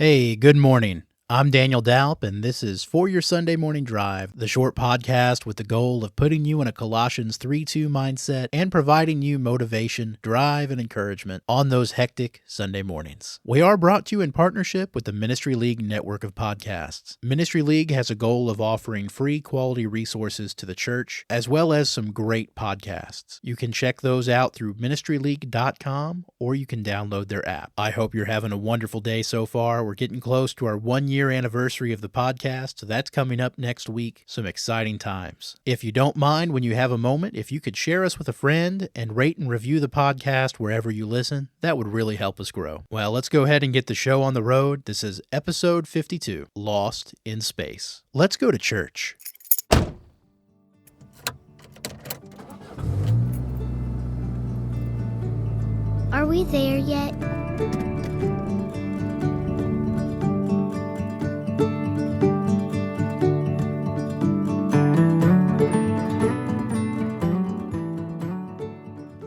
Hey, good morning. I'm Daniel Dalp, and this is For Your Sunday Morning Drive, the short podcast with the goal of putting you in a Colossians 3:2 mindset and providing you motivation, drive, and encouragement on those hectic Sunday mornings. We are brought to you in partnership with the Ministry League network of podcasts. Ministry League has a goal of offering free quality resources to the church, as well as some great podcasts. You can check those out through ministryleague.com, or you can download their app. I hope you're having a wonderful day so far. We're getting close to our 1-year anniversary of the podcast, so that's coming up next week. Some exciting times. If you don't mind, when you have a moment, if you could share us with a friend and rate and review the podcast wherever you listen, that would really help us grow. Well, let's go ahead and get the show on the road. This is episode 52, Lost in Space. Let's go to church. Are we there yet?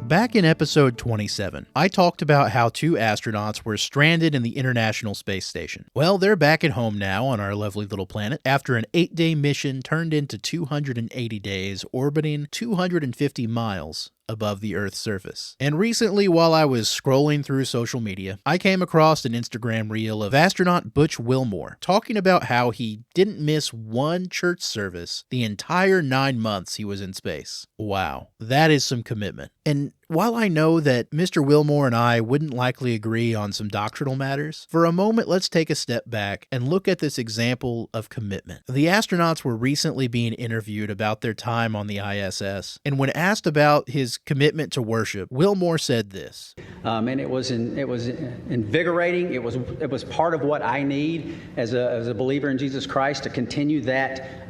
Back in episode 27, I talked about how 2 astronauts were stranded in the International Space Station. Well, they're back at home now on our lovely little planet after an 8-day mission turned into 280 days orbiting 250 miles above the Earth's surface. And recently, while I was scrolling through social media, I came across an Instagram reel of astronaut Butch Wilmore talking about how he didn't miss one church service the entire 9 months he was in space. Wow, that is some commitment. And while I know that Mr. Wilmore and I wouldn't likely agree on some doctrinal matters, for a moment let's take a step back and look at this example of commitment. The astronauts were recently being interviewed about their time on the ISS, and when asked about his commitment to worship, Wilmore said this. And it was invigorating. It was part of what I need as a believer in Jesus Christ to continue that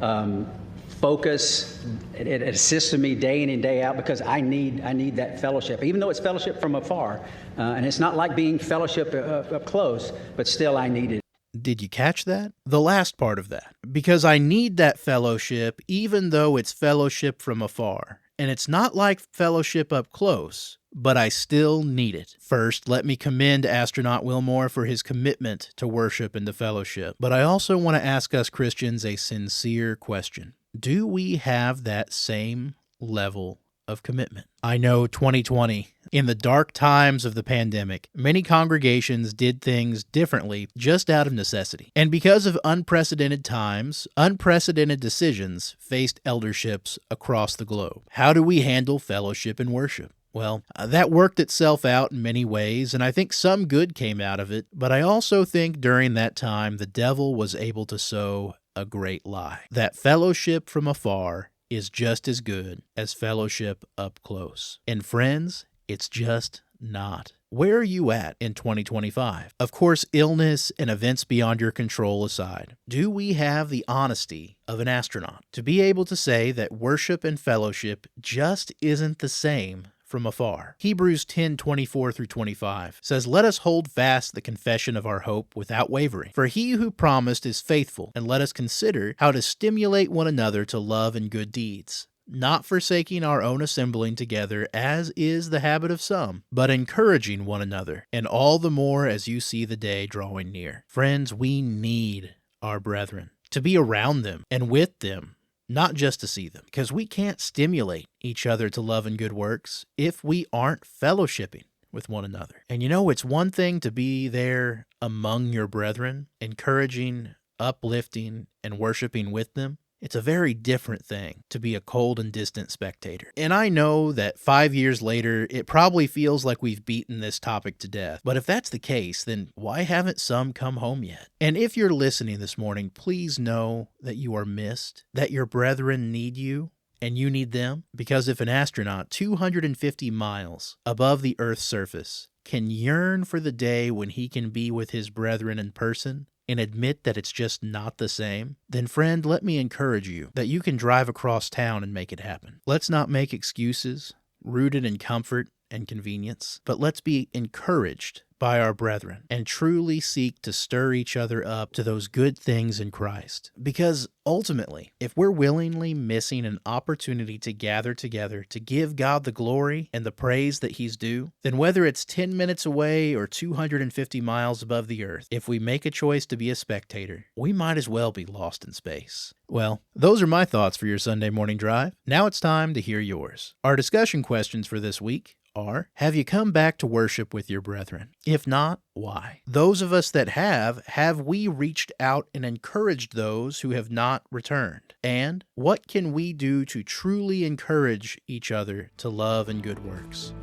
focus. It assists me day in and day out because I need that fellowship, even though it's fellowship from afar, and it's not like being fellowship up close, but still I need it. Did you catch that? The last part of that. Because I need that fellowship even though it's fellowship from afar. And it's not like fellowship up close, but I still need it. First, let me commend astronaut Wilmore for his commitment to worship and to fellowship. But I also want to ask us Christians a sincere question. Do we have that same level of commitment? I know 2020, in the dark times of the pandemic, many congregations did things differently just out of necessity. And because of unprecedented times, unprecedented decisions faced elderships across the globe. How do we handle fellowship and worship? Well, that worked itself out in many ways, and I think some good came out of it, but I also think during that time the devil was able to sow a great lie. That fellowship from afar is just as good as fellowship up close. And friends, it's just not. Where are you at in 2025? Of course, illness and events beyond your control aside, do we have the honesty of an astronaut to be able to say that worship and fellowship just isn't the same from afar? Hebrews 10:24-25 says, "Let us hold fast the confession of our hope without wavering. For he who promised is faithful, and let us consider how to stimulate one another to love and good deeds, not forsaking our own assembling together, as is the habit of some, but encouraging one another, and all the more as you see the day drawing near." Friends, we need our brethren, to be around them and with them, not just to see them, because we can't stimulate each other to love and good works if we aren't fellowshipping with one another. And you know, it's one thing to be there among your brethren, encouraging, uplifting, and worshiping with them. It's a very different thing to be a cold and distant spectator. And I know that 5 years later, it probably feels like we've beaten this topic to death. But if that's the case, then why haven't some come home yet? And if you're listening this morning, please know that you are missed, that your brethren need you, and you need them. Because if an astronaut 250 miles above the Earth's surface can yearn for the day when he can be with his brethren in person, and admit that it's just not the same, then friend, let me encourage you that you can drive across town and make it happen. Let's not make excuses rooted in comfort and convenience, but let's be encouraged by our brethren and truly seek to stir each other up to those good things in Christ. Because ultimately, if we're willingly missing an opportunity to gather together to give God the glory and the praise that He's due, then whether it's 10 minutes away or 250 miles above the earth, if we make a choice to be a spectator, we might as well be lost in space. Well, those are my thoughts for your Sunday morning drive. Now it's time to hear yours. Our discussion questions for this week are, have you come back to worship with your brethren? If not, why? Those of us that have we reached out and encouraged those who have not returned? And what can we do to truly encourage each other to love and good works?